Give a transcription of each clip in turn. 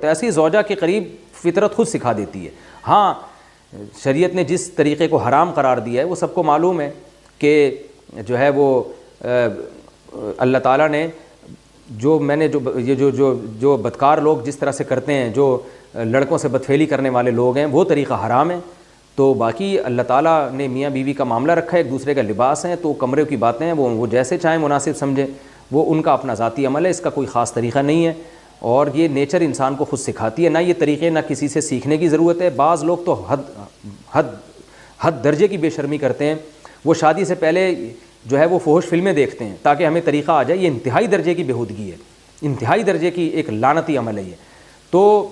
تو ایسی زوجہ کے قریب فطرت خود سکھا دیتی ہے۔ ہاں شریعت نے جس طریقے کو حرام قرار دیا ہے وہ سب کو معلوم ہے کہ جو ہے وہ اللہ تعالیٰ نے جو بدکار لوگ جس طرح سے کرتے ہیں، جو لڑکوں سے بدفعلی کرنے والے لوگ ہیں، وہ طریقہ حرام ہے۔ تو باقی اللہ تعالیٰ نے میاں بیوی کا معاملہ رکھا ہے، ایک دوسرے کا لباس ہے، تو کمرے کی باتیں ہیں وہ جیسے چاہیں مناسب سمجھیں، وہ ان کا اپنا ذاتی عمل ہے، اس کا کوئی خاص طریقہ نہیں ہے، اور یہ نیچر انسان کو خود سکھاتی ہے۔ نہ یہ طریقے نہ کسی سے سیکھنے کی ضرورت ہے۔ بعض لوگ تو حد درجے کی بے شرمی کرتے ہیں، وہ شادی سے پہلے جو ہے وہ فحش فلمیں دیکھتے ہیں تاکہ ہمیں طریقہ آ جائے۔ یہ انتہائی درجے کی بےہودگی ہے، انتہائی درجے کی ایک لعنتی عمل ہے یہ۔ تو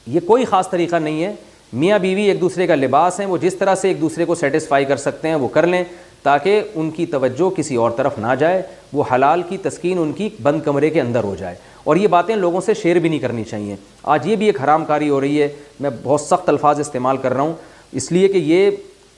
یہ کوئی خاص طریقہ نہیں ہے۔ میاں بیوی ایک دوسرے کا لباس ہیں، وہ جس طرح سے ایک دوسرے کو سیٹسفائی کر سکتے ہیں وہ کر لیں، تاکہ ان کی توجہ کسی اور طرف نہ جائے، وہ حلال کی تسکین ان کی بند کمرے کے اندر ہو جائے۔ اور یہ باتیں لوگوں سے شیئر بھی نہیں کرنی چاہیے۔ آج یہ بھی ایک حرام کاری ہو رہی ہے، میں بہت سخت الفاظ استعمال کر رہا ہوں اس لیے کہ یہ،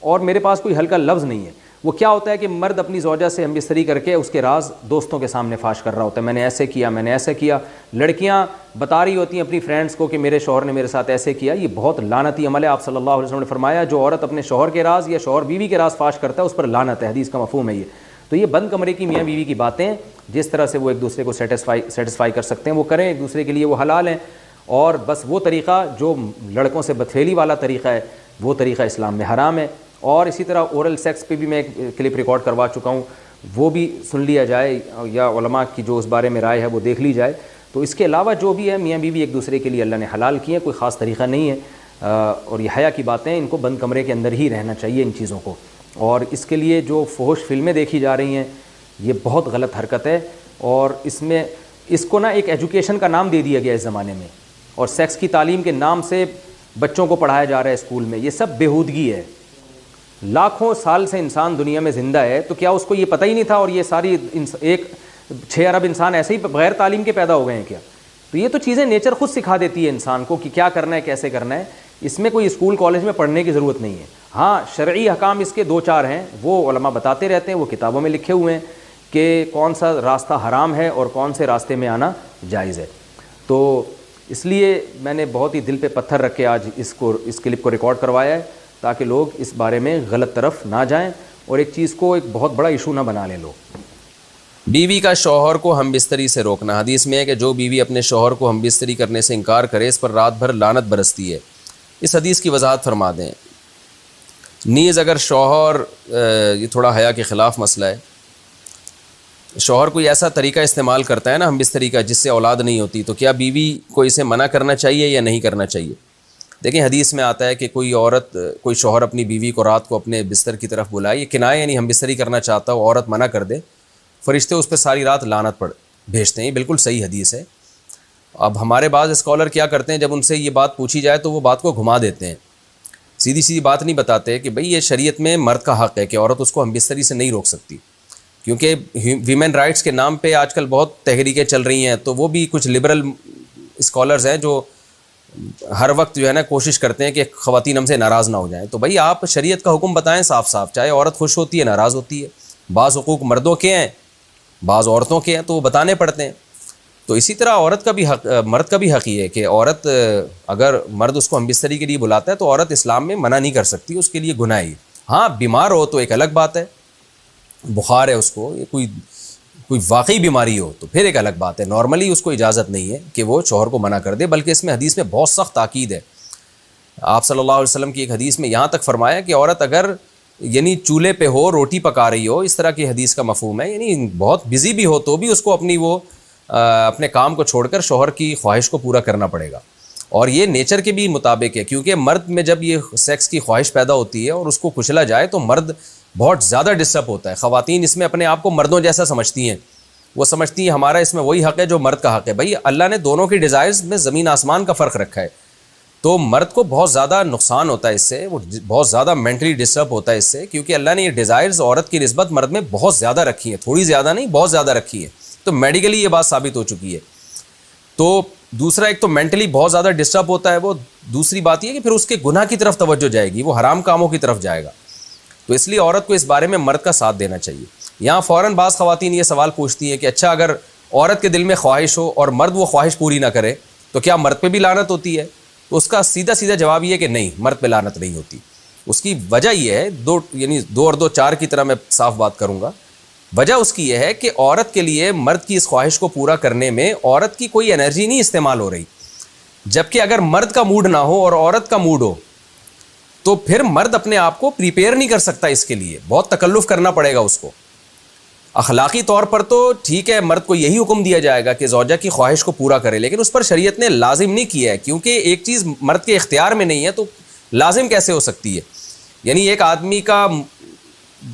اور میرے پاس کوئی ہلکا لفظ نہیں ہے۔ وہ کیا ہوتا ہے کہ مرد اپنی زوجہ سے ہم بستری کر کے اس کے راز دوستوں کے سامنے فاش کر رہا ہوتا ہے، میں نے ایسے کیا، میں نے ایسے کیا۔ لڑکیاں بتا رہی ہوتی ہیں اپنی فرینڈس کو کہ میرے شوہر نے میرے ساتھ ایسے کیا۔ یہ بہت لعنتی عمل ہے۔ آپ صلی اللہ علیہ وسلم نے فرمایا جو عورت اپنے شوہر کے راز یا شوہر بیوی کے راز فاش کرتا ہے اس پر لعنت ہے، حدیث کا مفہوم ہے یہ۔ تو یہ بند کمرے کی میاں بیوی کی باتیں، جس طرح سے وہ ایک دوسرے کو سیٹسفائی کر سکتے ہیں وہ کریں، ایک دوسرے کے لیے وہ حلال ہیں۔ اور بس وہ طریقہ جو لڑکوں سے بدفعلی والا طریقہ ہے وہ طریقہ اسلام میں حرام ہے۔ اور اسی طرح اورل سیکس پہ بھی میں ایک کلپ ریکارڈ کروا چکا ہوں، وہ بھی سن لیا جائے، یا علماء کی جو اس بارے میں رائے ہے وہ دیکھ لی جائے۔ تو اس کے علاوہ جو بھی ہے میاں بیوی ایک دوسرے کے لیے اللہ نے حلال کیے ہیں، کوئی خاص طریقہ نہیں ہے۔ اور یہ حیا کی باتیں، ان کو بند کمرے کے اندر ہی رہنا چاہیے ان چیزوں کو۔ اور اس کے لیے جو فحش فلمیں دیکھی جا رہی ہیں یہ بہت غلط حرکت ہے، اور اس کو نا ایک ایجوکیشن کا نام دے دیا گیا اس زمانے میں، اور سیکس کی تعلیم کے نام سے بچوں کو پڑھایا جا رہا ہے اسکول میں۔ یہ سب بےہودگی ہے۔ لاکھوں سال سے انسان دنیا میں زندہ ہے، تو کیا اس کو یہ پتہ ہی نہیں تھا؟ اور یہ ساری ایک 6 ارب انسان ایسے ہی بغیر تعلیم کے پیدا ہو گئے ہیں کیا؟ تو یہ تو چیزیں نیچر خود سکھا دیتی ہے انسان کو کہ کیا کرنا ہے، کیسے کرنا ہے۔ اس میں کوئی اسکول کالج میں پڑھنے کی ضرورت نہیں ہے۔ ہاں شرعی احکام اس کے 2-4 ہیں، وہ علماء بتاتے رہتے ہیں، وہ کتابوں میں لکھے ہوئے ہیں کہ کون سا راستہ حرام ہے اور کون سے راستے میں آنا جائز ہے۔ تو اس لیے میں نے بہت ہی دل پہ پتھر رکھ کے آج اس کلپ کو ریکارڈ کروایا ہے، تاکہ لوگ اس بارے میں غلط طرف نہ جائیں اور ایک چیز کو ایک بہت بڑا ایشو نہ بنا لیں لوگ۔ بیوی کا شوہر کو ہم بستری سے روکنا۔ حدیث میں ہے کہ جو بیوی اپنے شوہر کو ہم بستری کرنے سے انکار کرے اس پر رات بھر لعنت برستی ہے۔ اس حدیث کی وضاحت فرما دیں۔ نیز اگر شوہر، یہ تھوڑا حیا کے خلاف مسئلہ ہے، شوہر کوئی ایسا طریقہ استعمال کرتا ہے نا ہم بستری کا جس سے اولاد نہیں ہوتی، تو کیا بیوی کو اسے منع کرنا چاہیے یا نہیں کرنا چاہیے؟ دیکھیں حدیث میں آتا ہے کہ کوئی شوہر اپنی بیوی کو رات کو اپنے بستر کی طرف بلائے، یہ کنایہ یعنی ہم بستری کرنا چاہتا ہو، عورت منع کر دے، فرشتے اس پہ ساری رات لعنت بھیجتے ہیں۔ یہ بالکل صحیح حدیث ہے۔ اب ہمارے بعض اسکالر کیا کرتے ہیں، جب ان سے یہ بات پوچھی جائے تو وہ بات کو گھما دیتے ہیں، سیدھی بات نہیں بتاتے کہ بھئی یہ شریعت میں مرد کا حق ہے کہ عورت اس کو ہم بستری سے نہیں روک سکتی، کیونکہ ویمن رائٹس کے نام پہ آج کل بہت تحریکیں چل رہی ہیں، تو وہ بھی کچھ لبرل اسکالرز ہیں جو ہر وقت جو ہے نا کوشش کرتے ہیں کہ خواتین ہم سے ناراض نہ ہو جائیں۔ تو بھائی آپ شریعت کا حکم بتائیں صاف صاف، چاہے عورت خوش ہوتی ہے ناراض ہوتی ہے، بعض حقوق مردوں کے ہیں بعض عورتوں کے ہیں تو وہ بتانے پڑتے ہیں۔ تو اسی طرح عورت کا بھی حق، مرد کا بھی حق یہ ہے کہ عورت، اگر مرد اس کو ہم بستری کے لیے بلاتا ہے تو عورت اسلام میں منع نہیں کر سکتی، اس کے لیے گناہ ہے۔ ہاں بیمار ہو تو ایک الگ بات ہے، بخار ہے اس کو، کوئی واقعی بیماری ہو تو پھر ایک الگ بات ہے، نارملی اس کو اجازت نہیں ہے کہ وہ شوہر کو منع کر دے، بلکہ اس میں حدیث میں بہت سخت تاکید ہے۔ آپ صلی اللہ علیہ وسلم کی ایک حدیث میں یہاں تک فرمایا کہ عورت اگر یعنی چولہے پہ ہو، روٹی پکا رہی ہو، اس طرح کی حدیث کا مفہوم ہے، یعنی بہت بزی بھی ہو تو بھی اس کو اپنے کام کو چھوڑ کر شوہر کی خواہش کو پورا کرنا پڑے گا۔ اور یہ نیچر کے بھی مطابق ہے، کیونکہ مرد میں جب یہ سیکس کی خواہش پیدا ہوتی ہے اور اس کو کچلا جائے تو مرد بہت زیادہ ڈسٹرب ہوتا ہے۔ خواتین اس میں اپنے آپ کو مردوں جیسا سمجھتی ہیں، وہ سمجھتی ہیں ہمارا اس میں وہی حق ہے جو مرد کا حق ہے۔ بھائی اللہ نے دونوں کی ڈیزائرز میں زمین آسمان کا فرق رکھا ہے، تو مرد کو بہت زیادہ نقصان ہوتا ہے اس سے، وہ بہت زیادہ مینٹلی ڈسٹرب ہوتا ہے اس سے، کیونکہ اللہ نے یہ ڈیزائرز عورت کی نسبت مرد میں بہت زیادہ رکھی ہیں، تھوڑی زیادہ نہیں بہت زیادہ رکھی ہے، تو میڈیکلی یہ بات ثابت ہو چکی ہے۔ تو دوسرا ایک تو مینٹلی بہت زیادہ ڈسٹرب ہوتا ہے وہ، دوسری بات یہ کہ پھر اس کے گناہ کی طرف توجہ جائے گی، وہ حرام کاموں کی طرف جائے گا۔ تو اس لیے عورت کو اس بارے میں مرد کا ساتھ دینا چاہیے۔ یہاں فوراً بعض خواتین یہ سوال پوچھتی ہیں کہ اچھا اگر عورت کے دل میں خواہش ہو اور مرد وہ خواہش پوری نہ کرے تو کیا مرد پہ بھی لعنت ہوتی ہے؟ تو اس کا سیدھا سیدھا جواب یہ ہے کہ نہیں، مرد پہ لعنت نہیں ہوتی. اس کی وجہ یہ ہے، دو اور دو چار کی طرح میں صاف بات کروں گا. وجہ اس کی یہ ہے کہ عورت کے لیے مرد کی اس خواہش کو پورا کرنے میں عورت کی کوئی انرجی نہیں استعمال ہو رہی، جبکہ اگر مرد کا موڈ نہ ہو اور عورت کا موڈ ہو تو پھر مرد اپنے آپ کو پریپیئر نہیں کر سکتا. اس کے لیے بہت تکلف کرنا پڑے گا اس کو. اخلاقی طور پر تو ٹھیک ہے، مرد کو یہی حکم دیا جائے گا کہ زوجہ کی خواہش کو پورا کرے، لیکن اس پر شریعت نے لازم نہیں کیا ہے، کیونکہ ایک چیز مرد کے اختیار میں نہیں ہے تو لازم کیسے ہو سکتی ہے؟ یعنی ایک آدمی کا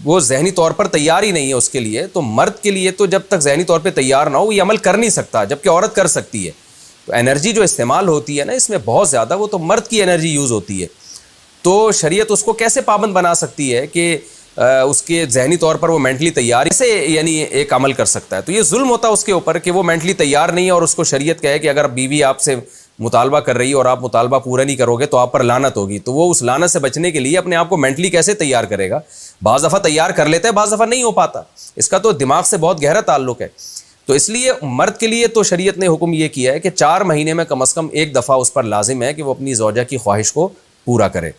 وہ ذہنی طور پر تیار ہی نہیں ہے اس کے لیے، تو مرد کے لیے تو جب تک ذہنی طور پہ تیار نہ ہو یہ عمل کر نہیں سکتا، جبکہ عورت کر سکتی ہے. تو انرجی جو استعمال ہوتی ہے نا اس میں بہت زیادہ، وہ تو مرد کی انرجی یوز ہوتی ہے. تو شریعت اس کو کیسے پابند بنا سکتی ہے کہ اس کے ذہنی طور پر وہ مینٹلی تیار سے یعنی ایک عمل کر سکتا ہے؟ تو یہ ظلم ہوتا ہے اس کے اوپر کہ وہ مینٹلی تیار نہیں ہے اور اس کو شریعت کہے کہ اگر بیوی آپ سے مطالبہ کر رہی ہے اور آپ مطالبہ پورا نہیں کرو گے تو آپ پر لعنت ہوگی. تو وہ اس لعنت سے بچنے کے لیے اپنے آپ کو مینٹلی کیسے تیار کرے گا؟ بعض دفعہ تیار کر لیتا ہے، بعض دفعہ نہیں ہو پاتا. اس کا تو دماغ سے بہت گہرا تعلق ہے. تو اس لیے مرد کے لیے تو شریعت نے حکم یہ کیا ہے کہ 4 مہینے میں کم از کم ایک دفعہ اس پر لازم ہے کہ وہ اپنی زوجہ کی خواہش کو پورا کرے.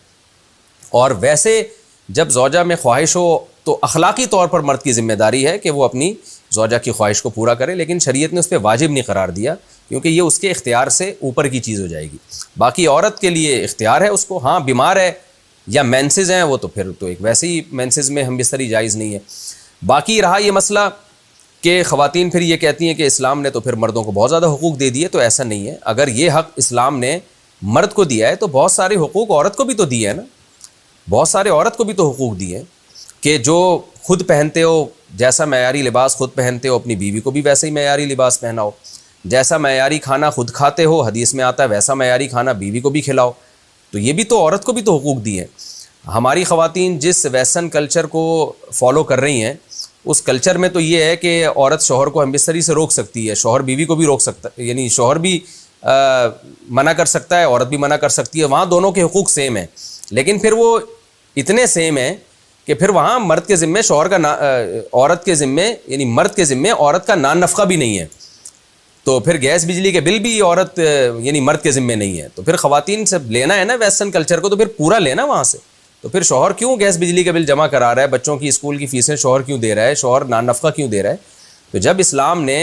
اور ویسے جب زوجہ میں خواہش ہو تو اخلاقی طور پر مرد کی ذمہ داری ہے کہ وہ اپنی زوجہ کی خواہش کو پورا کرے، لیکن شریعت نے اس پہ واجب نہیں قرار دیا کیونکہ یہ اس کے اختیار سے اوپر کی چیز ہو جائے گی. باقی عورت کے لیے اختیار ہے اس کو، ہاں بیمار ہے یا مینسز ہیں وہ تو پھر تو ایک ویسے ہی مینسز میں ہم بستری جائز نہیں ہے. باقی رہا یہ مسئلہ کہ خواتین پھر یہ کہتی ہیں کہ اسلام نے تو پھر مردوں کو بہت زیادہ حقوق دے دیے، تو ایسا نہیں ہے. اگر یہ حق اسلام نے مرد کو دیا ہے تو بہت سارے حقوق عورت کو بھی تو دیے ہیں نا، بہت سارے عورت کو بھی تو حقوق دیے ہیں کہ جو خود پہنتے ہو، جیسا معیاری لباس خود پہنتے ہو اپنی بیوی کو بھی ویسا ہی معیاری لباس پہناؤ، جیسا معیاری کھانا خود کھاتے ہو حدیث میں آتا ہے ویسا معیاری کھانا بیوی کو بھی کھلاؤ. تو یہ بھی تو عورت کو بھی تو حقوق دیے ہیں. ہماری خواتین جس ویسٹرن کلچر کو فالو کر رہی ہیں اس کلچر میں تو یہ ہے کہ عورت شوہر کو ہم بستری سے روک سکتی ہے، شوہر بیوی کو بھی روک سکتا ہے، یعنی شوہر بھی منع کر سکتا ہے، عورت بھی منع کر سکتی ہے. وہاں دونوں کے حقوق سیم ہیں، لیکن پھر وہ اتنے سیم ہیں کہ پھر وہاں مرد کے ذمے شوہر کا عورت کے ذمے یعنی مرد کے ذمے عورت کا نان نفقہ بھی نہیں ہے. تو پھر گیس بجلی کے بل بھی عورت یعنی مرد کے ذمے نہیں ہے. تو پھر خواتین سے لینا ہے نا ویسٹرن کلچر کو تو پھر پورا لینا وہاں سے. تو پھر شوہر کیوں گیس بجلی کا بل جمع کرا رہا ہے، بچوں کی اسکول کی فیسیں شوہر کیوں دے رہا ہے، شوہر نان نفقہ کیوں دے رہا ہے؟ تو جب اسلام نے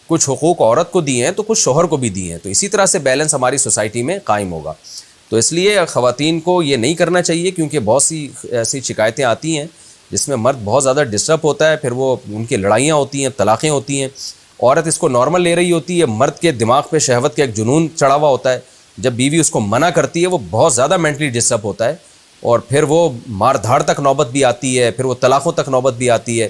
کچھ حقوق عورت کو دیے ہیں تو کچھ شوہر کو بھی دیے ہیں، تو اسی طرح سے بیلنس ہماری سوسائٹی میں قائم ہوگا. تو اس لیے خواتین کو یہ نہیں کرنا چاہیے، کیونکہ بہت سی ایسی شکایتیں آتی ہیں جس میں مرد بہت زیادہ ڈسٹرب ہوتا ہے، پھر وہ ان کی لڑائیاں ہوتی ہیں، طلاقیں ہوتی ہیں. عورت اس کو نارمل لے رہی ہوتی ہے، مرد کے دماغ پہ شہوت کا ایک جنون چڑھا ہوا ہوتا ہے. جب بیوی اس کو منع کرتی ہے وہ بہت زیادہ مینٹلی ڈسٹرب ہوتا ہے اور پھر وہ مار دھاڑ تک نوبت بھی آتی ہے، پھر وہ طلاقوں تک نوبت بھی آتی ہے.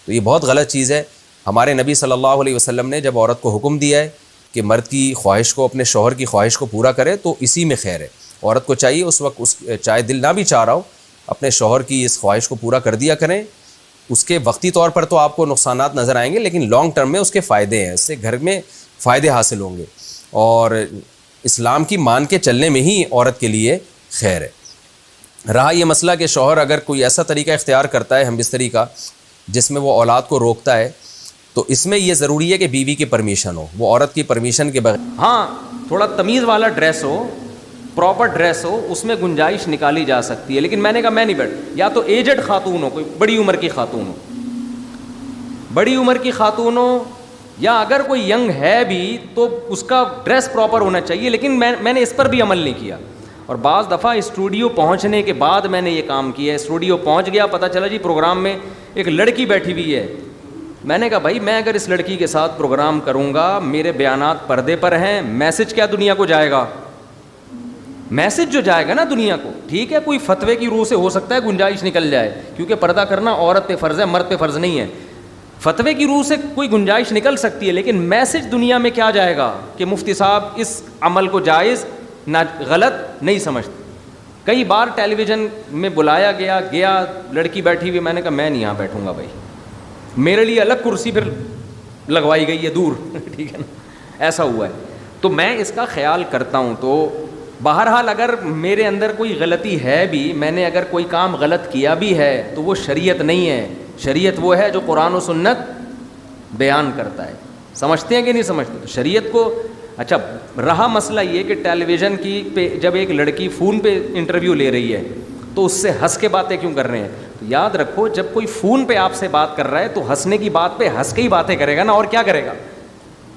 تو یہ بہت غلط چیز ہے. ہمارے نبی صلی اللہ علیہ وسلم نے جب عورت کو حکم دیا ہے کہ مرد کی خواہش کو، اپنے شوہر کی خواہش کو پورا کرے تو اسی میں خیر ہے. عورت کو چاہیے اس وقت چاہے دل نہ بھی چاہ رہا ہو اپنے شوہر کی اس خواہش کو پورا کر دیا کریں. اس کے وقتی طور پر تو آپ کو نقصانات نظر آئیں گے، لیکن لانگ ٹرم میں اس کے فائدے ہیں، اس سے گھر میں فائدے حاصل ہوں گے اور اسلام کی مان کے چلنے میں ہی عورت کے لیے خیر ہے. رہا یہ مسئلہ کہ شوہر اگر کوئی ایسا طریقہ اختیار کرتا ہے ہم بستری کا جس میں وہ اولاد کو روکتا ہے تو اس میں یہ ضروری ہے کہ بیوی کی پرمیشن ہو، وہ عورت کی پرمیشن کے بغیر ہاں تھوڑا تمیز والا ڈریس ہو، پراپر ڈریس ہو، اس میں گنجائش نکالی جا سکتی ہے. لیکن میں نے کہا میں نہیں بیٹھ، یا تو ایجڈ خاتون ہو، کوئی بڑی عمر کی خاتون ہو، بڑی عمر کی خاتون ہو، یا اگر کوئی ینگ ہے بھی تو اس کا ڈریس پراپر ہونا چاہیے. لیکن میں نے اس پر بھی عمل نہیں کیا اور بعض دفعہ اسٹوڈیو پہنچنے کے بعد میں نے یہ کام کیا. اسٹوڈیو پہنچ گیا، پتہ چلا جی پروگرام میں ایک لڑکی بیٹھی ہوئی ہے. میں نے کہا بھائی میں اگر اس لڑکی کے ساتھ پروگرام کروں گا، میرے بیانات پردے پر ہیں، میسج کیا دنیا کو جائے گا؟ میسج جو جائے گا نا دنیا کو، ٹھیک ہے کوئی فتوے کی روح سے ہو سکتا ہے گنجائش نکل جائے، کیونکہ پردہ کرنا عورت پہ فرض ہے، مرد پہ فرض نہیں ہے. فتوے کی روح سے کوئی گنجائش نکل سکتی ہے، لیکن میسج دنیا میں کیا جائے گا کہ مفتی صاحب اس عمل کو جائز نہ غلط نہیں سمجھتے. کئی بار ٹیلی ویژن میں بلایا گیا لڑکی بیٹھی ہوئی، میں نے کہا میں نہیں یہاں بیٹھوں گا بھائی، میرے لیے الگ کرسی پھر لگوائی گئی ہے دور ٹھیک ہے نا، ایسا ہوا ہے. تو میں اس کا خیال کرتا ہوں. تو بہرحال اگر میرے اندر کوئی غلطی ہے بھی، میں نے اگر کوئی کام غلط کیا بھی ہے تو وہ شریعت نہیں ہے. شریعت وہ ہے جو قرآن و سنت بیان کرتا ہے. سمجھتے ہیں کہ نہیں سمجھتے؟ تو شریعت کو اچھا رہا مسئلہ یہ کہ ٹیلی ویژن کی پہ جب ایک لڑکی فون پہ انٹرویو لے رہی ہے تو اس سے ہنس کے باتیں کیوں کر رہے ہیں؟ تو یاد رکھو جب کوئی فون پہ آپ سے بات کر رہا ہے تو ہنسنے کی بات پہ ہنس کے ہی باتیں کرے گا نا، اور کیا کرے گا؟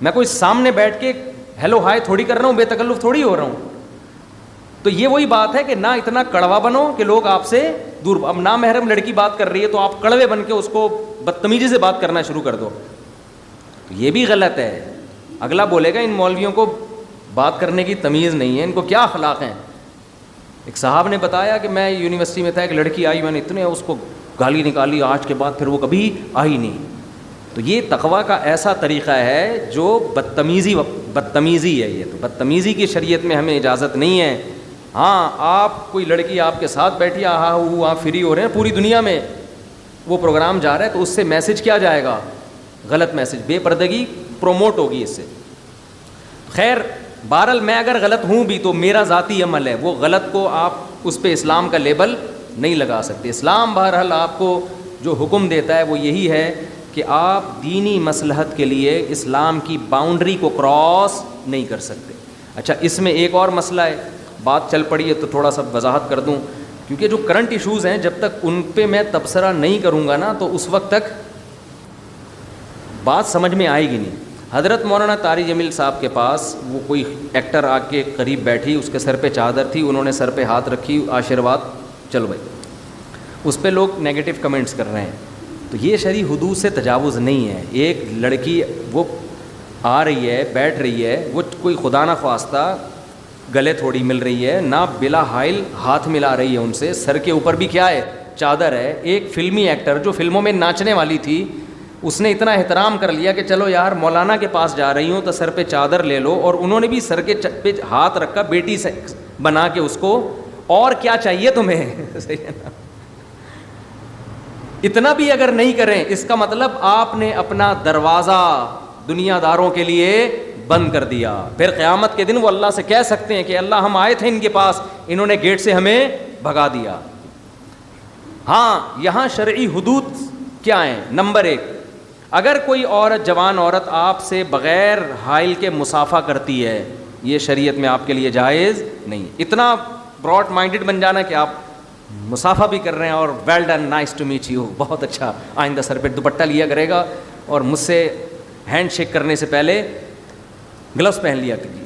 میں کوئی سامنے بیٹھ کے ہیلو ہائے تھوڑی کر رہا ہوں، بے تکلف تھوڑی ہو رہا ہوں. تو یہ وہی بات ہے کہ نہ اتنا کڑوا بنو کہ لوگ آپ سے دور. اب نامحرم لڑکی بات کر رہی ہے تو آپ کڑوے بن کے اس کو بدتمیزی سے بات کرنا شروع کر دو، تو یہ بھی غلط ہے. اگلا بولے گا ان مولویوں کو بات کرنے کی تمیز نہیں ہے، ان کو کیا اخلاق ہیں. ایک صاحب نے بتایا کہ میں یونیورسٹی میں تھا، ایک لڑکی آئی، میں نے اتنے اس کو گالی نکالی، آج کے بعد پھر وہ کبھی آئی نہیں. تو یہ تقویٰ کا ایسا طریقہ ہے جو بدتمیزی ہے. یہ تو بدتمیزی کی شریعت میں ہمیں اجازت نہیں ہے. ہاں آپ کوئی لڑکی آپ کے ساتھ بیٹھی آپ فری ہو رہے ہیں، پوری دنیا میں وہ پروگرام جا رہا ہے، تو اس سے میسج کیا جائے گا؟ غلط میسج، بے پردگی پروموٹ ہوگی اس سے. خیر بہرحال میں اگر غلط ہوں بھی تو میرا ذاتی عمل ہے، وہ غلط کو آپ اس پہ اسلام کا لیبل نہیں لگا سکتے. اسلام بہرحال آپ کو جو حکم دیتا ہے وہ یہی ہے کہ آپ دینی مصلحت کے لیے اسلام کی باؤنڈری کو کراس نہیں کر سکتے. اچھا اس میں ایک اور مسئلہ ہے، بات چل پڑی ہے تو تھوڑا سا وضاحت کر دوں، کیونکہ جو کرنٹ ایشوز ہیں جب تک ان پہ میں تبصرہ نہیں کروں گا نا تو اس وقت تک بات سمجھ میں آئے گی نہیں. حضرت مولانا طاری جمیل صاحب کے پاس وہ کوئی ایکٹر آ کے قریب بیٹھی، اس کے سر پہ چادر تھی، انہوں نے سر پہ ہاتھ رکھی، آشیرواد، چلو بھائی. اس پہ لوگ نیگیٹو کمنٹس کر رہے ہیں. تو یہ شرعی حدود سے تجاوز نہیں ہے. ایک لڑکی وہ آ رہی ہے، بیٹھ رہی ہے، وہ کوئی خدا نہ خواستہ گلے تھوڑی مل رہی ہے، نہ بلا حائل ہاتھ ملا رہی ہے ان سے، سر کے اوپر بھی کیا ہے؟ چادر ہے. ایک فلمی ایکٹر جو فلموں میں ناچنے والی تھی، اس نے اتنا احترام کر لیا کہ چلو یار مولانا کے پاس جا رہی ہوں تو سر پہ چادر لے لو، اور انہوں نے بھی سر کے پہ ہاتھ رکھا، بیٹی سے بنا کے اس کو. اور کیا چاہیے تمہیں؟ صحیح ہے نا؟ اتنا بھی اگر نہیں کریں اس کا مطلب آپ نے اپنا دروازہ دنیا داروں کے لیے بند کر دیا. پھر قیامت کے دن وہ اللہ سے کہہ سکتے ہیں کہ اللہ ہم آئے تھے ان کے پاس، انہوں نے گیٹ سے ہمیں بھگا دیا. ہاں یہاں شرعی حدود کیا ہیں؟ نمبر 1، اگر کوئی عورت، جوان عورت آپ سے بغیر حائل کے مصافحہ کرتی ہے، یہ شریعت میں آپ کے لیے جائز نہیں. اتنا براڈ مائنڈڈ بن جانا کہ آپ مصافحہ بھی کر رہے ہیں اور well done, nice to meet you, بہت اچھا، آئندہ سر پہ دوپٹہ لیا کرے گا اور مجھ سے ہینڈ شیک کرنے سے پہلے گلوز پہن لیا کریے،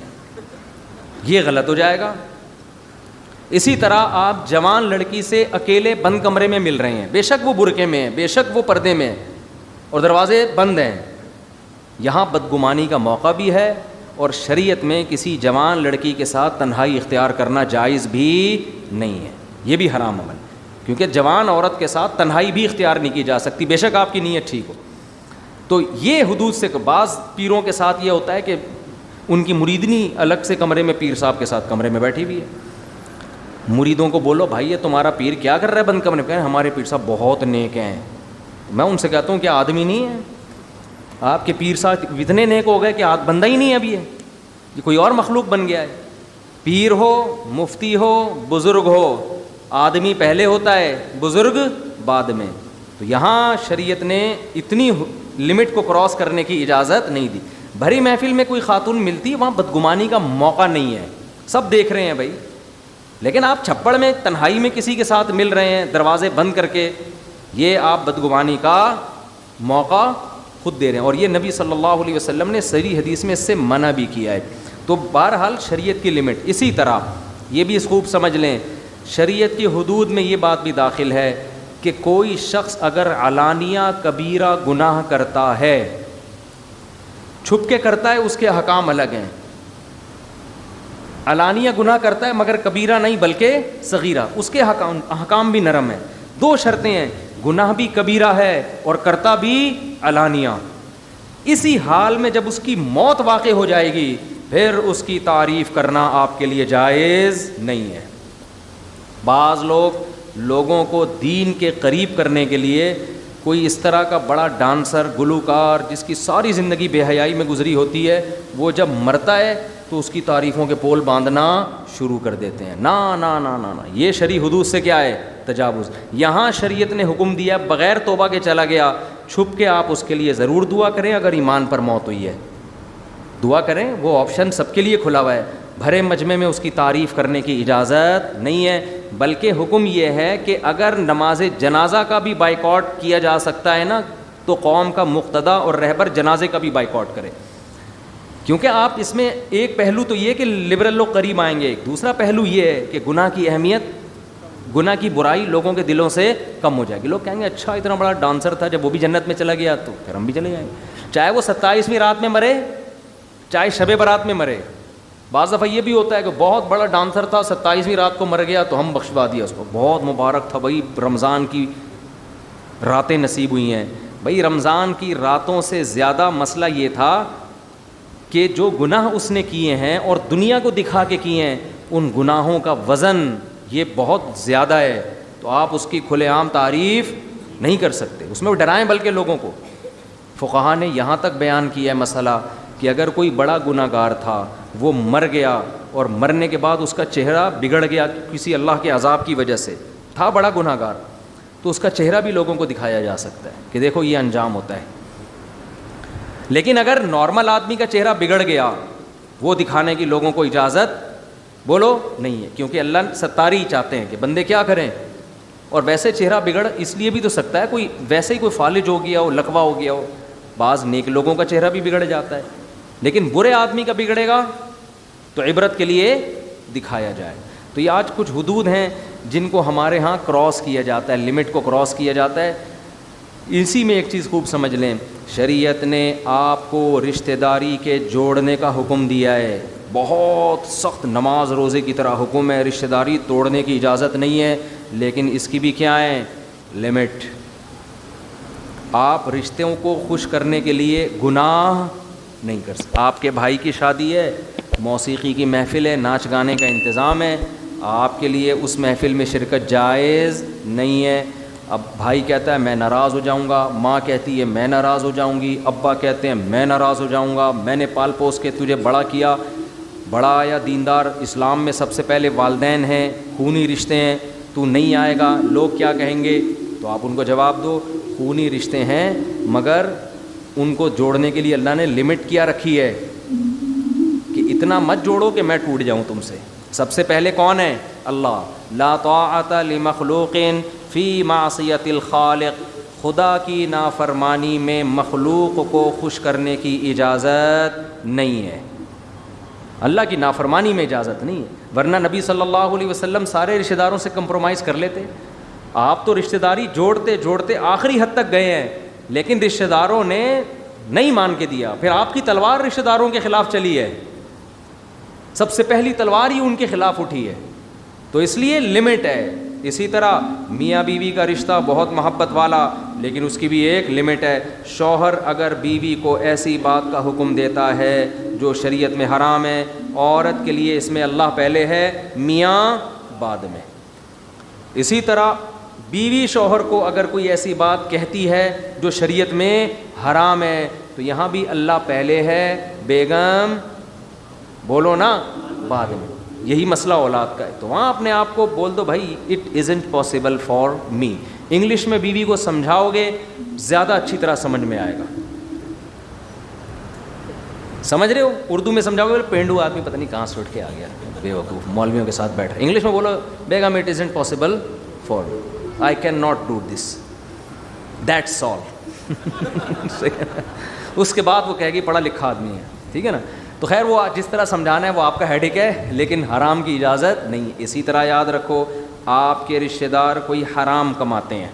یہ غلط ہو جائے گا. اسی طرح آپ جوان لڑکی سے اکیلے بند کمرے میں مل رہے ہیں، بے شک وہ برقعے میں ہیں، بے شک وہ پردے میں ہیں اور دروازے بند ہیں، یہاں بدگمانی کا موقع بھی ہے. اور شریعت میں کسی جوان لڑکی کے ساتھ تنہائی اختیار کرنا جائز بھی نہیں ہے، یہ بھی حرام عمل، کیونکہ جوان عورت کے ساتھ تنہائی بھی اختیار نہیں کی جا سکتی، بے شک آپ کی نیت ٹھیک ہو. تو یہ حدود سے بعض پیروں کے ساتھ یہ ہوتا ہے کہ ان کی مریدنی الگ سے کمرے میں پیر صاحب کے ساتھ کمرے میں بیٹھی ہوئی ہے. مریدوں کو بولو بھائی یہ تمہارا پیر کیا کر رہا ہے بند کمرے میں؟ کہیں ہمارے پیر صاحب بہت نیک ہیں. میں ان سے کہتا ہوں کہ آدمی نہیں ہے آپ کے پیر صاحب؟ اتنے نیک ہو گئے کہ بندہ ہی نہیں ہے ابھی ہے، یہ کوئی اور مخلوق بن گیا ہے. پیر ہو، مفتی ہو، بزرگ ہو، آدمی پہلے ہوتا ہے، بزرگ بعد میں. تو یہاں شریعت نے اتنی لمٹ کو کراس کرنے کی اجازت نہیں دی. بھری محفل میں کوئی خاتون ملتی ہے، وہاں بدگمانی کا موقع نہیں ہے، سب دیکھ رہے ہیں بھائی. لیکن آپ چھپڑ میں تنہائی میں کسی کے ساتھ مل رہے ہیں دروازے بند کر کے، یہ آپ بدگمانی کا موقع خود دے رہے ہیں. اور یہ نبی صلی اللہ علیہ وسلم نے صحیح حدیث میں اس سے منع بھی کیا ہے. تو بہرحال شریعت کی لمٹ. اسی طرح یہ بھی خوب سمجھ لیں، شریعت کی حدود میں یہ بات بھی داخل ہے کہ کوئی شخص اگر علانیہ کبیرہ گناہ کرتا ہے، چھپ کے کرتا ہے، اس کے احکام الگ ہیں. علانیہ گناہ کرتا ہے مگر کبیرہ نہیں بلکہ صغیرہ، اس کے احکام بھی نرم ہیں. 2 شرطیں ہیں، گناہ بھی کبیرہ ہے اور کرتا بھی علانیہ. اسی حال میں جب اس کی موت واقع ہو جائے گی پھر اس کی تعریف کرنا آپ کے لیے جائز نہیں ہے. بعض لوگوں کو دین کے قریب کرنے کے لیے کوئی اس طرح کا بڑا ڈانسر، گلوکار جس کی ساری زندگی بے حیائی میں گزری ہوتی ہے، وہ جب مرتا ہے تو اس کی تعریفوں کے پول باندھنا شروع کر دیتے ہیں. نا نا نا نا نا، یہ شرعی حدود سے کیا ہے؟ تجاوز. یہاں شریعت نے حکم دیا بغیر توبہ کے چلا گیا، چھپ کے آپ اس کے لیے ضرور دعا کریں اگر ایمان پر موت ہوئی ہے. دعا کریں, وہ آپشن سب کے لیے کھلا ہوا ہے. بھرے مجمع میں اس کی تعریف کرنے کی اجازت نہیں ہے, بلکہ حکم یہ ہے کہ اگر نماز جنازہ کا بھی بائیکاٹ کیا جا سکتا ہے نا, تو قوم کا مقتدا اور رہبر جنازے کا بھی بائیکاٹ کرے. کیونکہ آپ اس میں ایک پہلو تو یہ کہ لبرل لوگ قریب آئیں گے, دوسرا پہلو یہ ہے کہ گناہ کی اہمیت, گناہ کی برائی لوگوں کے دلوں سے کم ہو جائے گی. لوگ کہیں گے اچھا اتنا بڑا ڈانسر تھا, جب وہ بھی جنت میں چلا گیا تو پھر ہم بھی چلے جائیں گے, چاہے وہ 27ویں رات میں مرے چاہے شب برات میں مرے. بعض دفعہ یہ بھی ہوتا ہے کہ بہت بڑا ڈانسر تھا, 27ویں رات کو مر گیا تو ہم بخشوا دیا اس کو, بہت مبارک تھا بھائی, رمضان کی راتیں نصیب ہوئی ہیں. بھائی رمضان کی راتوں سے زیادہ مسئلہ یہ تھا کہ جو گناہ اس نے کیے ہیں اور دنیا کو دکھا کے کیے ہیں, ان گناہوں کا وزن یہ بہت زیادہ ہے, تو آپ اس کی کھلے عام تعریف نہیں کر سکتے, اس میں وہ ڈرائیں بلکہ لوگوں کو. فقہا نے یہاں تک بیان کیا ہے مسئلہ کہ اگر کوئی بڑا گناہ گار تھا, وہ مر گیا اور مرنے کے بعد اس کا چہرہ بگڑ گیا کسی اللہ کے عذاب کی وجہ سے, تھا بڑا گناہ گار, تو اس کا چہرہ بھی لوگوں کو دکھایا جا سکتا ہے کہ دیکھو یہ انجام ہوتا ہے. لیکن اگر نارمل آدمی کا چہرہ بگڑ گیا, وہ دکھانے کی لوگوں کو اجازت بولو نہیں ہے, کیونکہ اللہ ستاری چاہتے ہیں کہ بندے کیا کریں. اور ویسے چہرہ بگڑ اس لیے بھی تو سکتا ہے, کوئی ویسے ہی کوئی فالج ہو گیا ہو, لکوا ہو گیا ہو, بعض نیک لوگوں کا چہرہ بھی بگڑ جاتا ہے, لیکن برے آدمی کا بگڑے گا تو عبرت کے لیے دکھایا جائے. تو یہ آج کچھ حدود ہیں جن کو ہمارے ہاں کراس کیا جاتا ہے, لمٹ کو کراس کیا جاتا ہے. اسی میں ایک چیز خوب سمجھ لیں, شریعت نے آپ کو رشتہ داری کے جوڑنے کا حکم دیا ہے, بہت سخت نماز روزے کی طرح حکم ہے, رشتہ داری توڑنے کی اجازت نہیں ہے, لیکن اس کی بھی کیا ہے لمٹ. آپ رشتوں کو خوش کرنے کے لیے گناہ نہیں کر سکتے. آپ کے بھائی کی شادی ہے, موسیقی کی محفل ہے, ناچ گانے کا انتظام ہے, آپ کے لیے اس محفل میں شرکت جائز نہیں ہے. اب بھائی کہتا ہے میں ناراض ہو جاؤں گا, ماں کہتی ہے میں ناراض ہو جاؤں گی, ابا کہتے ہیں میں ناراض ہو جاؤں گا, میں نے پال پوس کے تجھے بڑا کیا, بڑا یا دیندار اسلام میں سب سے پہلے والدین ہیں, خونی رشتے ہیں, تو نہیں آئے گا لوگ کیا کہیں گے. تو آپ ان کو جواب دو خونی رشتے ہیں, مگر ان کو جوڑنے کے لیے اللہ نے لمٹ کیا رکھی ہے کہ اتنا مت جوڑو کہ میں ٹوٹ جاؤں تم سے. سب سے پہلے کون ہے اللہ, لا طاعت لمخلوق فی معصیت الخالق, خدا کی نافرمانی میں مخلوق کو خوش کرنے کی اجازت نہیں ہے, اللہ کی نافرمانی میں اجازت نہیں ہے. ورنہ نبی صلی اللہ علیہ وسلم سارے رشتہ داروں سے کمپرومائز کر لیتے. آپ تو رشتہ داری جوڑتے جوڑتے آخری حد تک گئے ہیں, لیکن رشتہ داروں نے نہیں مان کے دیا, پھر آپ کی تلوار رشتہ داروں کے خلاف چلی ہے, سب سے پہلی تلوار ہی ان کے خلاف اٹھی ہے. تو اس لیے لمٹ ہے. اسی طرح میاں بیوی کا رشتہ بہت محبت والا, لیکن اس کی بھی ایک لمٹ ہے. شوہر اگر بیوی کو ایسی بات کا حکم دیتا ہے جو شریعت میں حرام ہے, عورت کے لیے اس میں اللہ پہلے ہے, میاں بعد میں. اسی طرح بیوی شوہر کو اگر کوئی ایسی بات کہتی ہے جو شریعت میں حرام ہے, تو یہاں بھی اللہ پہلے ہے, بیگم بولو نا بعد میں. یہی مسئلہ اولاد کا ہے, تو وہاں اپنے آپ کو بول دو بھائی it isn't possible for me. English میں بیوی کو سمجھاؤ گے زیادہ اچھی طرح سمجھ میں آئے گا. سمجھ رہے ہو, اردو میں سمجھاؤ گے پینڈو آدمی پتہ نہیں کہاں سے اٹھ کے آ گیا, بے وقوف مولویوں کے ساتھ بیٹھ رہے. انگلش میں بولو بیگم it isn't possible for, I can not do this, that's all. اس کے بعد وہ کہے گی پڑھا لکھا آدمی ہے, ٹھیک ہے نا. تو خیر وہ جس طرح سمجھانا ہے وہ آپ کا ہیڈک ہے, لیکن حرام کی اجازت نہیں. اسی طرح یاد رکھو, آپ کے رشتہ دار کوئی حرام کماتے ہیں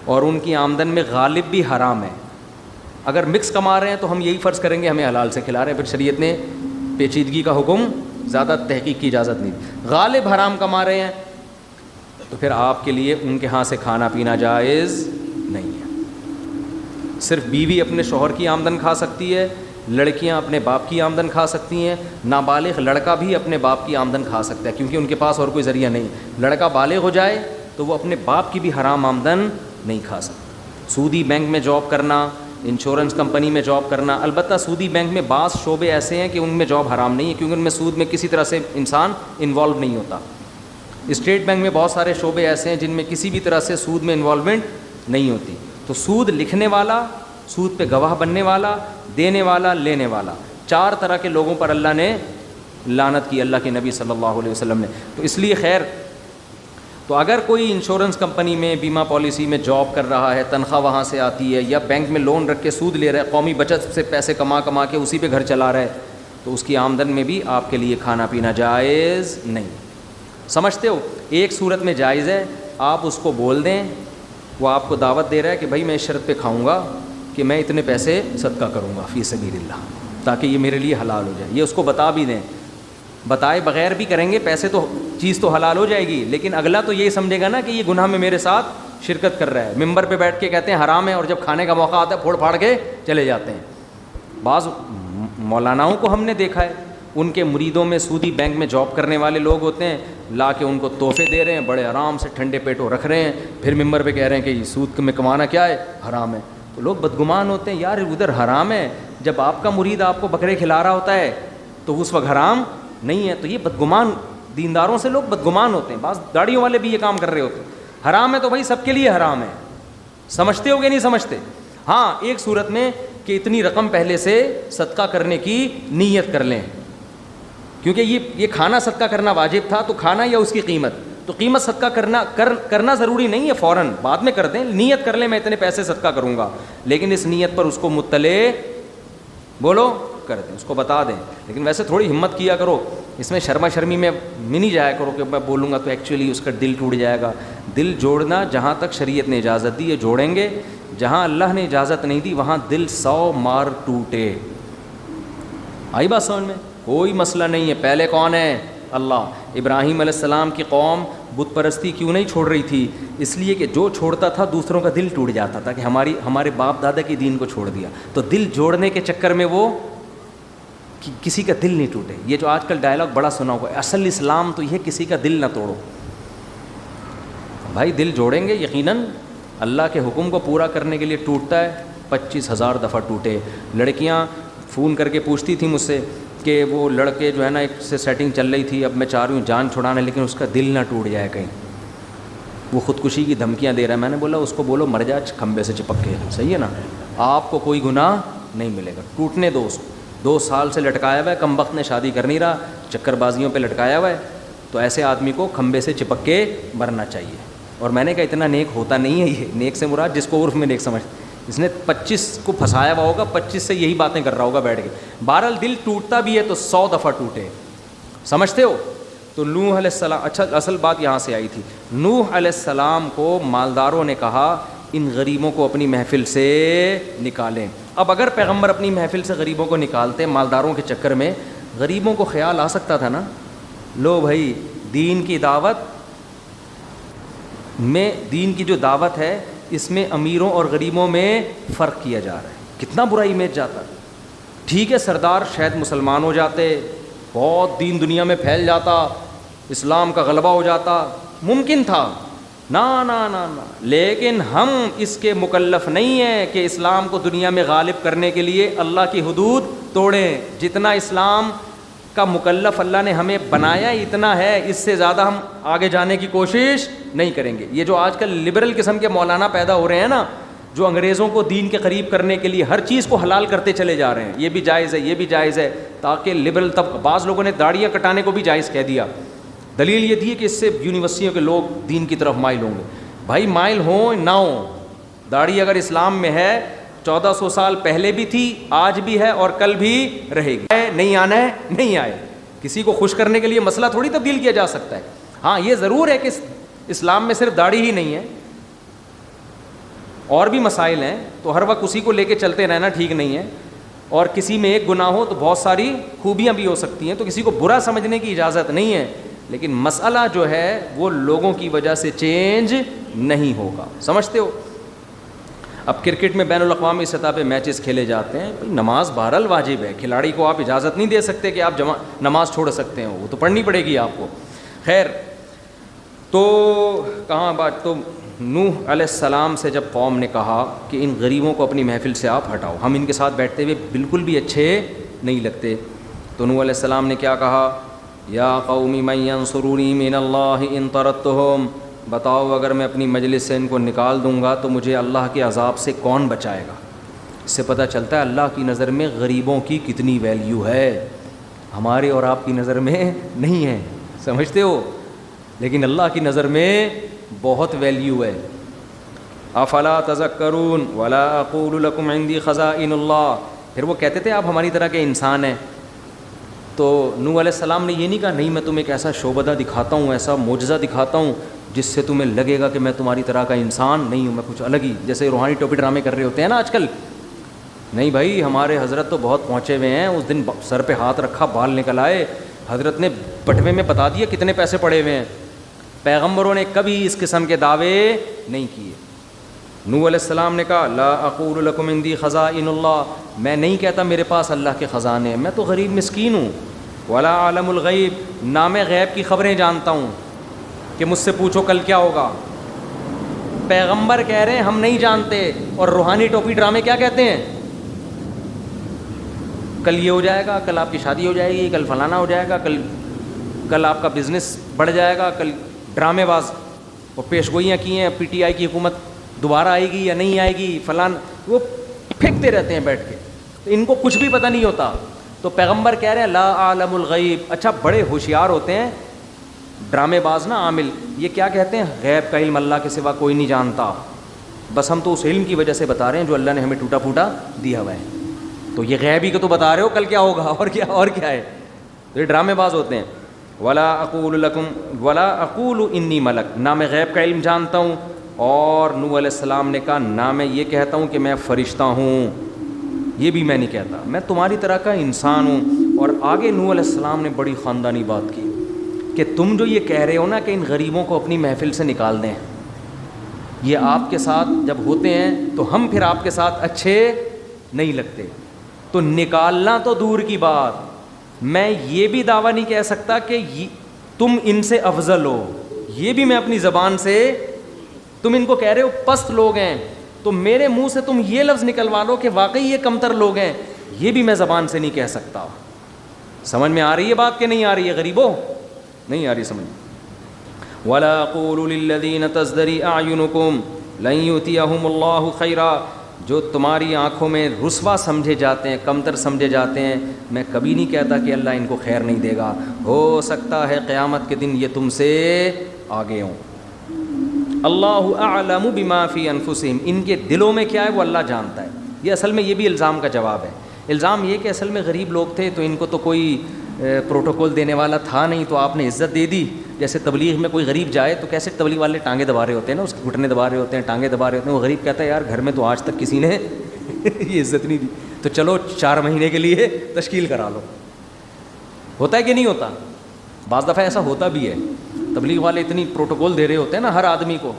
اور ان کی آمدن میں غالب بھی حرام ہے, اگر مکس کما رہے ہیں تو ہم یہی فرض کریں گے ہمیں حلال سے کھلا رہے ہیں, پھر شریعت نے پیچیدگی کا حکم, زیادہ تحقیق کی اجازت نہیں. غالب حرام کما رہے ہیں تو پھر آپ کے لیے ان کے ہاں سے کھانا پینا جائز نہیں ہے. صرف بیوی اپنے شوہر کی آمدن کھا سکتی ہے, لڑکیاں اپنے باپ کی آمدن کھا سکتی ہیں, نابالغ لڑکا بھی اپنے باپ کی آمدن کھا سکتا ہے, کیونکہ ان کے پاس اور کوئی ذریعہ نہیں. لڑکا بالغ ہو جائے تو وہ اپنے باپ کی بھی حرام آمدن نہیں کھا سکتا. سودی بینک میں جاب کرنا, انشورنس کمپنی میں جاب کرنا, البتہ سودی بینک میں بعض شعبے ایسے ہیں کہ ان میں جاب حرام نہیں ہے, کیونکہ ان میں سود میں کسی طرح سے انسان انوالو نہیں ہوتا. اسٹیٹ بینک میں بہت سارے شعبے ایسے ہیں جن میں کسی بھی طرح سے سود میں انوالومنٹ نہیں ہوتی. تو سود لکھنے والا, سود پہ گواہ بننے والا, دینے والا, لینے والا, 4 طرح کے لوگوں پر اللہ نے لعنت کی، اللہ کے نبی صلی اللہ علیہ وسلم نے. تو اس لیے خیر، تو اگر کوئی انشورنس کمپنی میں بیمہ پالیسی میں جاب کر رہا ہے، تنخواہ وہاں سے آتی ہے، یا بینک میں لون رکھ کے سود لے رہا ہے، قومی بچت سے پیسے کما کے اسی پہ گھر چلا رہا ہے، تو اس کی آمدن میں بھی آپ کے لیے کھانا پینا جائز نہیں. سمجھتے ہو؟ ایک صورت میں جائز ہے، آپ اس کو بول دیں، وہ آپ کو دعوت دے رہا ہے کہ بھائی میں اس شرط پہ کھاؤں گا کہ میں اتنے پیسے صدقہ کروں گا فی سبیل اللہ، تاکہ یہ میرے لیے حلال ہو جائے. یہ اس کو بتا بھی دیں، بتائے بغیر بھی کریں گے پیسے تو چیز تو حلال ہو جائے گی، لیکن اگلا تو یہی سمجھے گا نا کہ یہ گناہ میں میرے ساتھ شرکت کر رہا ہے. ممبر پہ بیٹھ کے کہتے ہیں حرام ہے، اور جب کھانے کا موقع آتا ہے پھوڑ پھاڑ کے چلے جاتے ہیں. بعض مولاناؤں کو ہم نے دیکھا ہے، ان کے مریدوں میں سودی بینک میں جاب کرنے والے لوگ ہوتے ہیں، لا کے ان کو تحفے دے رہے ہیں، بڑے آرام سے ٹھنڈے پیٹوں رکھ رہے ہیں، پھر ممبر پہ کہہ رہے ہیں کہ یہ سود میں کمانا کیا ہے، حرام ہے. تو لوگ بدگمان ہوتے ہیں، یار ادھر حرام ہے، جب آپ کا مرید آپ کو بکرے کھلا رہا ہوتا ہے تو اس وقت حرام نہیں ہے. تو یہ بدگمان دینداروں سے لوگ بدگمان ہوتے ہیں. بعض داڑھیوں والے بھی یہ کام کر رہے ہوتے ہیں. حرام ہے تو بھائی سب کے لیے حرام ہے. سمجھتے ہو کہ نہیں سمجھتے؟ ہاں، ایک صورت میں کہ اتنی رقم پہلے سے صدقہ کرنے کی نیت کر لیں، کیونکہ یہ کھانا صدقہ کرنا واجب تھا، تو کھانا یا اس کی قیمت، تو قیمت صدقہ کرنا ضروری نہیں ہے، فوراً بعد میں کر دیں. نیت کر لیں میں اتنے پیسے صدقہ کروں گا، لیکن اس نیت پر اس کو مطلع بولو کر دیں، اس کو بتا دیں. لیکن ویسے تھوڑی ہمت کیا کرو، اس میں شرما شرمی میں نہیں جایا کرو کہ میں بولوں گا تو ایکچولی اس کا دل ٹوٹ جائے گا. دل جوڑنا جہاں تک شریعت نے اجازت دی ہے جوڑیں گے، جہاں اللہ نے اجازت نہیں دی وہاں دل 100 مار ٹوٹے. آئی بات سمجھ میں؟ کوئی مسئلہ نہیں ہے. پہلے کون ہے؟ اللہ. ابراہیم علیہ السلام کی قوم بت پرستی کیوں نہیں چھوڑ رہی تھی؟ اس لیے کہ جو چھوڑتا تھا دوسروں کا دل ٹوٹ جاتا تھا کہ ہمارے باپ دادا کی دین کو چھوڑ دیا. تو دل جوڑنے کے چکر میں وہ کسی کا دل نہیں ٹوٹے. یہ جو آج کل ڈائلاگ بڑا سنا ہوا ہے، اصل اسلام تو یہ کسی کا دل نہ توڑو. بھائی دل جوڑیں گے یقیناً اللہ کے حکم کو پورا کرنے کے لیے ٹوٹتا ہے. 25,000 دفعہ ٹوٹے. لڑکیاں فون کر کے پوچھتی تھیں مجھ سے کہ وہ لڑکے جو ہے نا ایک سے سیٹنگ چل رہی تھی، اب میں چاہ رہی ہوں جان چھڑانا، لیکن اس کا دل نہ ٹوٹ جائے کہیں، وہ خودکشی کی دھمکیاں دے رہا ہے. میں نے بولا اس کو بولو مر جا کھمبے سے چپک کے. صحیح ہے نا؟ آپ کو کوئی گناہ نہیں ملے گا. ٹوٹنے دو اس کو. 2 سال سے لٹکایا ہوا ہے، کم وقت نے شادی کر نہیں رہا، چکر بازیوں پہ لٹکایا ہوا ہے، تو ایسے آدمی کو کھمبے سے چپک کے مرنا چاہیے. اور میں نے کہا اتنا نیک ہوتا نہیں ہے. یہ نیک سے مراد جس کو عرف میں نیک سمجھتے، اس نے 25 کو پھنسایا ہوا ہوگا، 25 سے یہی باتیں کر رہا ہوگا بیٹھ کے. بہرحال دل ٹوٹتا بھی ہے تو 100 دفعہ ٹوٹے. سمجھتے ہو؟ تو نوح علیہ السلام، اچھا اصل بات یہاں سے آئی تھی. نوح علیہ السلام کو مالداروں نے کہا ان غریبوں کو اپنی محفل سے نکالیں. اب اگر پیغمبر اپنی محفل سے غریبوں کو نکالتے مالداروں کے چکر میں، غریبوں کو خیال آ سکتا تھا نا، لو بھائی دین کی دعوت میں، دین کی جو دعوت ہے اس میں امیروں اور غریبوں میں فرق کیا جا رہا ہے. کتنا برا امیج جاتا. ٹھیک ہے سردار شاید مسلمان ہو جاتے، بہت دین دنیا میں پھیل جاتا، اسلام کا غلبہ ہو جاتا، ممکن تھا. نا نا نا نا، لیکن ہم اس کے مکلف نہیں ہیں کہ اسلام کو دنیا میں غالب کرنے کے لیے اللہ کی حدود توڑیں. جتنا اسلام کا مکلف اللہ نے ہمیں بنایا اتنا ہے، اس سے زیادہ ہم آگے جانے کی کوشش نہیں کریں گے. یہ جو آج کل لبرل قسم کے مولانا پیدا ہو رہے ہیں نا، جو انگریزوں کو دین کے قریب کرنے کے لیے ہر چیز کو حلال کرتے چلے جا رہے ہیں، یہ بھی جائز ہے یہ بھی جائز ہے، تاکہ لبرل طبقہ، بعض لوگوں نے داڑھیاں کٹانے کو بھی جائز کہہ دیا. دلیل یہ دی کہ اس سے یونیورسٹیوں کے لوگ دین کی طرف مائل ہوں گے. بھائی مائل ہوں نہ ہوں، داڑھی اگر اسلام میں ہے 1400 سال پہلے بھی تھی، آج بھی ہے اور کل بھی رہے گی. نہیں آنا ہے نہیں آئے، کسی کو خوش کرنے کے لیے مسئلہ تھوڑی تبدیل کیا جا سکتا ہے. ہاں یہ ضرور ہے کہ اسلام میں صرف داڑھی ہی نہیں ہے، اور بھی مسائل ہیں، تو ہر وقت اسی کو لے کے چلتے رہنا ٹھیک نہیں ہے. اور کسی میں ایک گناہ ہو تو بہت ساری خوبیاں بھی ہو سکتی ہیں، تو کسی کو برا سمجھنے کی اجازت نہیں ہے، لیکن مسئلہ جو ہے وہ لوگوں کی وجہ سے چینج نہیں ہوگا. سمجھتے ہو؟ اب کرکٹ میں بین الاقوامی سطح پہ میچز کھیلے جاتے ہیں، نماز بہرحال واجب ہے، کھلاڑی کو آپ اجازت نہیں دے سکتے کہ آپ نماز چھوڑ سکتے ہیں، وہ تو پڑھنی پڑے گی آپ کو. خیر، تو کہاں بات، تو نوح علیہ السلام سے جب قوم نے کہا کہ ان غریبوں کو اپنی محفل سے آپ ہٹاؤ، ہم ان کے ساتھ بیٹھتے ہوئے بالکل بھی اچھے نہیں لگتے، تو نوح علیہ السلام نے کیا کہا؟ یا قوم من ینصرونی من اللہ ان طردتہم، بتاؤ اگر میں اپنی مجلس سے ان کو نکال دوں گا تو مجھے اللہ کے عذاب سے کون بچائے گا. اس سے پتہ چلتا ہے اللہ کی نظر میں غریبوں کی کتنی ویلیو ہے، ہمارے اور آپ کی نظر میں نہیں ہے، سمجھتے ہو، لیکن اللہ کی نظر میں بہت ویلیو ہے۔ افلا تذکرون ولا اقول لکم عندی خزائن اللہ، پھر وہ کہتے تھے آپ ہماری طرح کے انسان ہیں، تو نوح علیہ السلام نے یہ نہیں کہا نہیں میں تمہیں ایک ایسا شعبدہ دکھاتا ہوں، ایسا معجزہ دکھاتا ہوں جس سے تمہیں لگے گا کہ میں تمہاری طرح کا انسان نہیں ہوں، میں کچھ الگ ہی، جیسے روحانی ٹوپی ڈرامے کر رہے ہوتے ہیں نا آج کل۔ نہیں بھائی، ہمارے حضرت تو بہت پہنچے ہوئے ہیں، اس دن سر پہ ہاتھ رکھا، بال نکل آئے، حضرت نے بٹوے میں بتا دیا کتنے پیسے پڑے ہوئے ہیں۔ پیغمبروں نے کبھی اس قسم کے دعوے نہیں کیے۔ نوح علیہ السلام نے کہا لا اقول لکم عندی خزائن اللہ، میں نہیں کہتا میرے پاس اللہ کے خزانے ہیں، میں تو غریب مسکین ہوں۔ ولا عالم الغیب، نہ میں غیب کی خبریں جانتا ہوں کہ مجھ سے پوچھو کل کیا ہوگا۔ پیغمبر کہہ رہے ہیں ہم نہیں جانتے، اور روحانی ٹوپی ڈرامے کیا کہتے ہیں؟ کل یہ ہو جائے گا، کل آپ کی شادی ہو جائے گی، کل فلانا ہو جائے گا، کل آپ کا بزنس بڑھ جائے گا، کل ڈرامے باز وہ پیشگوئیاں کی ہیں، پی ٹی آئی کی حکومت دوبارہ آئے گی یا نہیں آئے گی، فلان، وہ پھینکتے رہتے ہیں بیٹھ کے، تو ان کو کچھ بھی پتہ نہیں ہوتا۔ تو پیغمبر کہہ رہے ہیں لا عالم الغیب، اچھا بڑے ہوشیار ہوتے ہیں ڈرامے باز نا، عامل، یہ کیا کہتے ہیں غیب کا علم اللہ کے سوا کوئی نہیں جانتا، بس ہم تو اس علم کی وجہ سے بتا رہے ہیں جو اللہ نے ہمیں ٹوٹا پھوٹا دیا ہوا ہے، تو یہ غیب ہی کو تو بتا رہے ہو کل کیا ہوگا، اور کیا ہے، تو یہ ڈرامے باز ہوتے ہیں۔ ولا اقول انی ملک، نہ میں غیب کا علم جانتا ہوں، اور نوح علیہ السلام نے کہا نہ میں یہ کہتا ہوں کہ میں فرشتہ ہوں، یہ بھی میں نہیں کہتا، میں تمہاری طرح کا انسان ہوں۔ اور آگے نوح علیہ السلام نے بڑی خاندانی بات کی کہ تم جو یہ کہہ رہے ہو نا کہ ان غریبوں کو اپنی محفل سے نکال دیں، یہ آپ کے ساتھ جب ہوتے ہیں تو ہم پھر آپ کے ساتھ اچھے نہیں لگتے، تو نکالنا تو دور کی بات، میں یہ بھی دعویٰ نہیں کہہ سکتا کہ تم ان سے افضل ہو، یہ بھی میں اپنی زبان سے، تم ان کو کہہ رہے ہو پست لوگ ہیں، تو میرے منہ سے تم یہ لفظ نکلوا لو کہ واقعی یہ کمتر لوگ ہیں، یہ بھی میں زبان سے نہیں کہہ سکتا۔ سمجھ میں آ رہی ہے بات کہ نہیں آ رہی ہے غریبوں؟ نہیں آ رہی سمجھ۔ وَلَا أَقُولُ لِلَّذِينَ تَزْدَرِي أَعْيُنُكُمْ لَن يُؤْتِيَهُمُ اللَّهُ خَيْرًا، جو تمہاری آنکھوں میں رسوا سمجھے جاتے ہیں، کمتر سمجھے جاتے ہیں، میں کبھی نہیں کہتا کہ اللہ ان کو خیر نہیں دے گا، ہو سکتا ہے قیامت کے دن یہ تم سے آگے ہوں۔ اللہ اعلم بما فی انفسہم، ان کے دلوں میں کیا ہے وہ اللہ جانتا ہے۔ یہ اصل میں یہ بھی الزام کا جواب ہے۔ الزام یہ کہ اصل میں غریب لوگ تھے تو ان کو تو کوئی پروٹوکول دینے والا تھا نہیں، تو آپ نے عزت دے دی۔ جیسے تبلیغ میں کوئی غریب جائے تو کیسے تبلیغ والے ٹانگیں دبا رہے ہوتے ہیں نا، اس کے گھٹنے دبا رہے ہوتے ہیں، ٹانگیں دبا رہے ہوتے ہیں، وہ غریب کہتا ہے یار گھر میں تو آج تک کسی نے یہ عزت نہیں دی، تو چلو 4 مہینے کے لیے تشکیل کرا لو۔ ہوتا ہے کہ نہیں ہوتا؟ بعض دفعہ ایسا ہوتا بھی ہے، تبلیغ والے اتنی پروٹوکول دے رہے ہوتے ہیں نا ہر آدمی کو،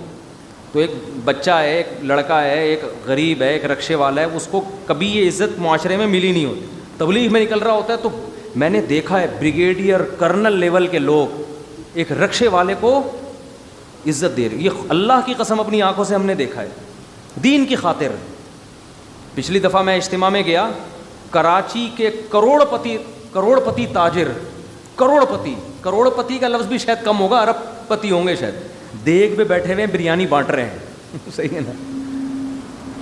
تو ایک بچہ ہے، ایک لڑکا ہے، ایک غریب ہے، ایک رکشے والا ہے، اس کو کبھی یہ عزت معاشرے میں ملی نہیں ہوتی، تبلیغ میں نکل رہا ہوتا ہے تو میں نے دیکھا ہے بریگیڈیئر کرنل لیول کے لوگ ایک رکشے والے کو عزت دے رہے، یہ اللہ کی قسم اپنی آنکھوں سے ہم نے دیکھا ہے، دین کی خاطر۔ پچھلی دفعہ میں اجتماع میں گیا، کراچی کے کروڑ پتی تاجر، کروڑ پتی کا لفظ بھی شاید کم ہوگا، ارب پتی ہوں گے شاید، دیگ پہ بیٹھے ہوئے بریانی بانٹ رہے ہیں صحیح ہے نا؟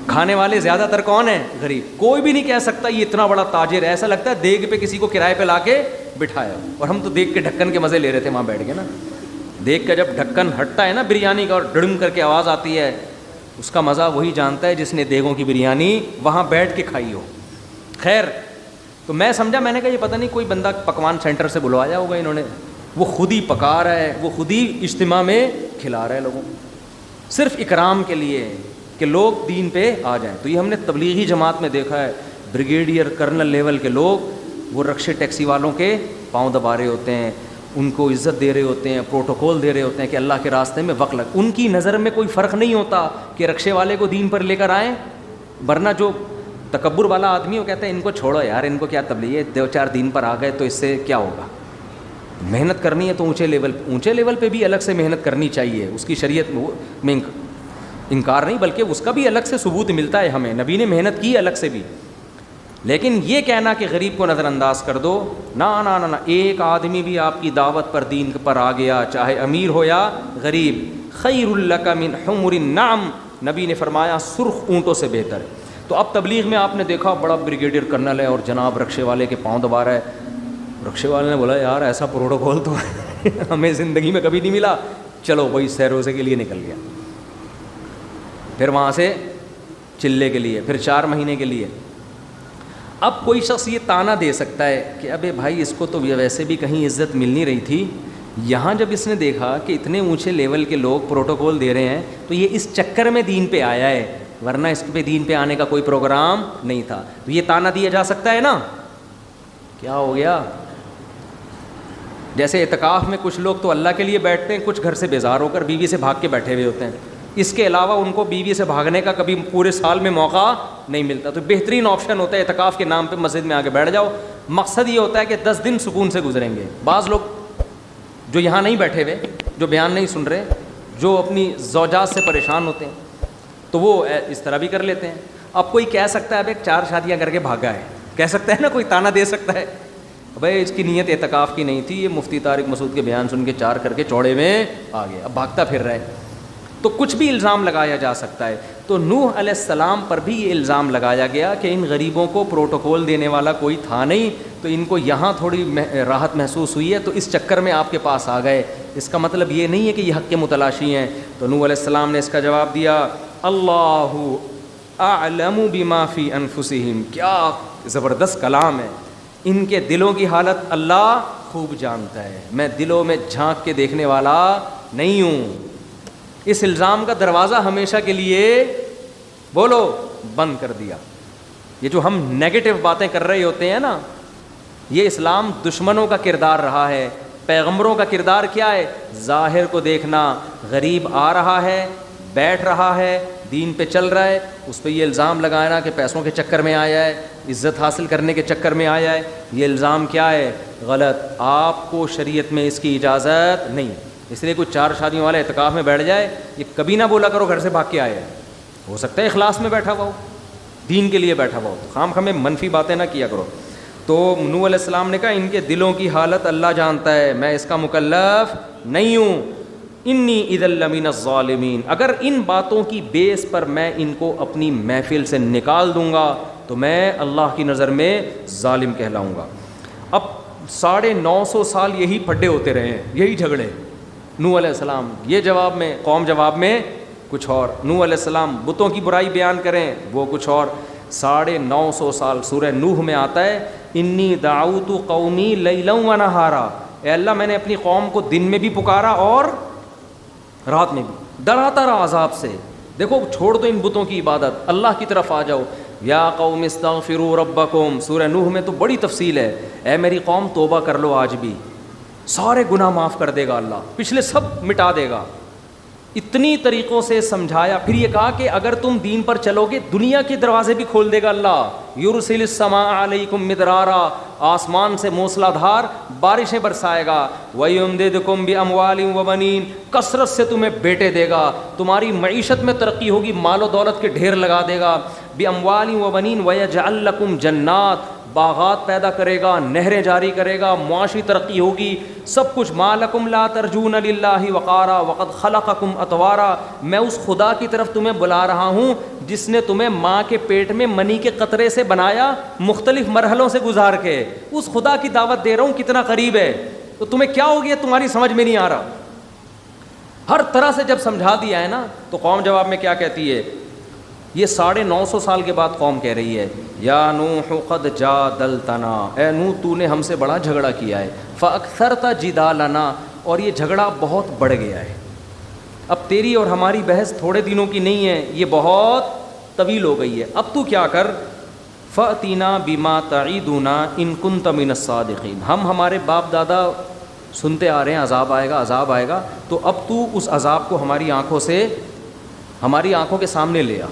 کھانے والے زیادہ تر کون ہیں؟ غریب۔ کوئی بھی نہیں کہہ سکتا یہ اتنا بڑا تاجر ہے، ایسا لگتا ہے دیگ پہ کسی کو کرائے پہ لا کے بٹھایا، اور ہم تو دیگ کے ڈھکن کے مزے لے رہے تھے وہاں بیٹھ کے نا۔ دیگ کا جب ڈھکن ہٹتا ہے نا بریانی کا اور ڈڑم کر کے آواز آتی ہے، اس کا مزہ وہی جانتا ہے جس نے دیگوں کی بریانی وہاں بیٹھ کے کھائی ہو۔ خیر، تو میں سمجھا، میں نے کہا یہ پتہ نہیں کوئی بندہ پکوان سینٹر سے بلوایا ہوگا انہوں نے، وہ خود ہی پکا رہا ہے، وہ خود ہی اجتماع میں کھلا رہا ہے لوگوں کو، صرف اکرام کے لیے کہ لوگ دین پہ آ جائیں۔ تو یہ ہم نے تبلیغی جماعت میں دیکھا ہے، بریگیڈیئر کرنل لیول کے لوگ وہ رکشے ٹیکسی والوں کے پاؤں دبا رہے ہوتے ہیں، ان کو عزت دے رہے ہوتے ہیں، پروٹوکول دے رہے ہوتے ہیں کہ اللہ کے راستے میں وقت لگ، ان کی نظر میں کوئی فرق نہیں ہوتا کہ رکشے والے کو دین پر لے کر آئیں، ورنہ جو تکبر والا آدمی وہ کہتا ہے ان کو چھوڑو یار، ان کو کیا تبلیغ ہے، 2-4 دین پر آ گئے تو اس سے کیا ہوگا۔ محنت کرنی ہے تو اونچے لیول پہ بھی الگ سے محنت کرنی چاہیے، اس کی شریعت میں انکار نہیں، بلکہ اس کا بھی الگ سے ثبوت ملتا ہے ہمیں، نبی نے محنت کی الگ سے بھی۔ لیکن یہ کہنا کہ غریب کو نظر انداز کر دو، نہ، ایک آدمی بھی آپ کی دعوت پر دین پر آ گیا، چاہے امیر ہو یا غریب، خیر لک من حمر النعم، نبی نے فرمایا سرخ اونٹوں سے بہتر ہے۔ تو اب تبلیغ میں آپ نے دیکھا بڑا بریگیڈیئر کرنل ہے اور جناب رکشے والے کے پاؤں دبا رہا ہے. رکشے والے نے بولا یار ایسا پروٹوکول تو ہمیں زندگی میں کبھی نہیں ملا. چلو وہی سیر روزے کے لیے نکل گیا, پھر وہاں سے چلے کے لیے, پھر 4 مہینے کے لیے. اب کوئی شخص یہ تانا دے سکتا ہے کہ ابے بھائی اس کو تو ویسے بھی کہیں عزت مل نہیں رہی تھی, یہاں جب اس نے دیکھا کہ اتنے اونچے لیول کے لوگ پروٹوکول دے رہے ہیں تو یہ اس چکر میں دین پہ آیا ہے, ورنہ اس پہ دین پہ آنے کا کوئی پروگرام نہیں تھا. تو یہ تانا دیا جا سکتا ہے نا. کیا ہو گیا؟ جیسے اعتکاف میں کچھ لوگ تو اللہ کے لیے بیٹھتے ہیں, کچھ گھر سے بیزار ہو کر بیوی سے بھاگ کے بیٹھے ہوئے ہوتے ہیں. اس کے علاوہ ان کو بیوی سے بھاگنے کا کبھی پورے سال میں موقع نہیں ملتا. تو بہترین آپشن ہوتا ہے اعتکاف کے نام پہ مسجد میں آ کے بیٹھ جاؤ. مقصد یہ ہوتا ہے کہ 10 دن سکون سے گزریں گے. بعض لوگ جو یہاں نہیں بیٹھے ہوئے, جو بیان نہیں سن رہے, جو اپنی زوجات سے پریشان ہوتے ہیں, تو وہ اس طرح بھی کر لیتے ہیں. اب کوئی کہہ سکتا ہے اب 4 شادیاں کر کے بھاگا ہے, کہہ سکتا ہے نا, کوئی تانا دے سکتا ہے بھائی اس کی نیت اعتکاف کی نہیں تھی, یہ مفتی طارق مسعود کے بیان سن کے 4 کر کے چوڑے میں آ گیا, اب بھاگتا پھر رہا ہے. تو کچھ بھی الزام لگایا جا سکتا ہے. تو نوح علیہ السلام پر بھی یہ الزام لگایا گیا کہ ان غریبوں کو پروٹوکول دینے والا کوئی تھا نہیں, تو ان کو یہاں تھوڑی راحت محسوس ہوئی ہے تو اس چکر میں آپ کے پاس آ گئے. اس کا مطلب یہ نہیں ہے کہ یہ حق کے متلاشی ہیں. تو نوح علیہ السلام نے اس کا جواب دیا, اللہ اعلم بما فی انفسہم. کیا زبردست کلام ہے. ان کے دلوں کی حالت اللہ خوب جانتا ہے, میں دلوں میں جھانک کے دیکھنے والا نہیں ہوں. اس الزام کا دروازہ ہمیشہ کے لیے بولو بند کر دیا. یہ جو ہم نیگیٹو باتیں کر رہے ہوتے ہیں نا, یہ اسلام دشمنوں کا کردار رہا ہے. پیغمبروں کا کردار کیا ہے؟ ظاہر کو دیکھنا. غریب آ رہا ہے, بیٹھ رہا ہے, دین پہ چل رہا ہے, اس پہ یہ الزام لگانا کہ پیسوں کے چکر میں آیا ہے, عزت حاصل کرنے کے چکر میں آیا ہے. یہ الزام کیا ہے؟ غلط. آپ کو شریعت میں اس کی اجازت نہیں. اس لیے کوئی 4 شادیوں والے اعتکاف میں بیٹھ جائے, یہ کبھی نہ بولا کرو گھر سے بھاگ کے آئے. ہو سکتا ہے اخلاص میں بیٹھا ہوا ہو, دین کے لیے بیٹھا ہوا ہو, خام خامے منفی باتیں نہ کیا کرو. تو نوح علیہ السلام نے کہا ان کے دلوں کی حالت اللہ جانتا ہے, میں اس کا مکلف نہیں ہوں. انی اذا لمن الظالمین. اگر ان باتوں کی بیس پر میں ان کو اپنی محفل سے نکال دوں گا تو میں اللہ کی نظر میں ظالم کہلاؤں گا. اب 950 سال یہی پھڈے ہوتے رہے ہیں, یہی جھگڑے. نوح علیہ السلام یہ جواب میں, قوم جواب میں کچھ اور. نوح علیہ السلام بتوں کی برائی بیان کریں, وہ کچھ اور. 950 سال. سورہ نوح میں آتا ہے انی دعوت قومی لیلا و نہارا. اے اللہ میں نے اپنی قوم کو دن میں بھی پکارا اور رات میں بھی, ڈراتا رہا عذاب سے. دیکھو چھوڑ دو ان بتوں کی عبادت, اللہ کی طرف آ جاؤ. یا قوم استغفروا ربکم. سورہ نوح میں تو بڑی تفصیل ہے. اے میری قوم توبہ کر لو, آج بھی سارے گناہ معاف کر دے گا اللہ, پچھلے سب مٹا دے گا. اتنی طریقوں سے سمجھایا. پھر یہ کہا کہ اگر تم دین پر چلو گے دنیا کے دروازے بھی کھول دے گا اللہ. یرسل السماء علیکم مدرارا. آسمان سے موسلا دھار بارشیں برسائے گا. وَيُمْدِدْكُمْ بِأَمْوَالٍ وَبَنِينَ. کثرت سے تمہیں بیٹے دے گا, تمہاری معیشت میں ترقی ہوگی, مال و دولت کے ڈھیر لگا دے گا. بِأَمْوَالٍ وَبَنِينَ وَيَجْعَلْ لَكُمْ جَنَّاتٍ. باغات پیدا کرے گا, نہریں جاری کرے گا, معاشی ترقی ہوگی, سب کچھ. ما لکم لا ترجون للہ وقارا وقد خلقکم اطوارا. میں اس خدا کی طرف تمہیں بلا رہا ہوں جس نے تمہیں ماں کے پیٹ میں منی کے قطرے سے بنایا, مختلف مرحلوں سے گزار کے. اس خدا کی دعوت دے رہا ہوں, کتنا قریب ہے. تو تمہیں کیا ہو گیا, تمہاری سمجھ میں نہیں آ رہا. ہر طرح سے جب سمجھا دیا ہے نا, تو قوم جواب میں کیا کہتی ہے؟ یہ 950 سال کے بعد قوم کہہ رہی ہے یا نوح قد جادلتنا. اے نوح تو نے ہم سے بڑا جھگڑا کیا ہے. فاکثرت جدالنا. اور یہ جھگڑا بہت بڑھ گیا ہے. اب تیری اور ہماری بحث تھوڑے دنوں کی نہیں ہے, یہ بہت طویل ہو گئی ہے. اب تو کیا کر, فأتنا بما تعیدنا ان کنت من الصادقین. ہمارے باپ دادا سنتے آ رہے ہیں عذاب آئے گا, عذاب آئے گا, تو اب تو اس عذاب کو ہماری آنکھوں کے سامنے لے آ.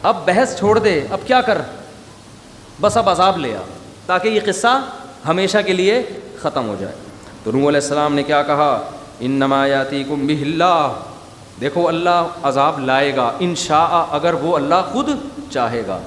اب بحث چھوڑ دے, اب کیا کر, بس اب عذاب لے آ تاکہ یہ قصہ ہمیشہ کے لیے ختم ہو جائے. تو نوح علیہ السلام نے کیا کہا؟ انما یاتیکم بہ اللہ. دیکھو اللہ عذاب لائے گا ان شاء, اگر وہ اللہ خود چاہے گا.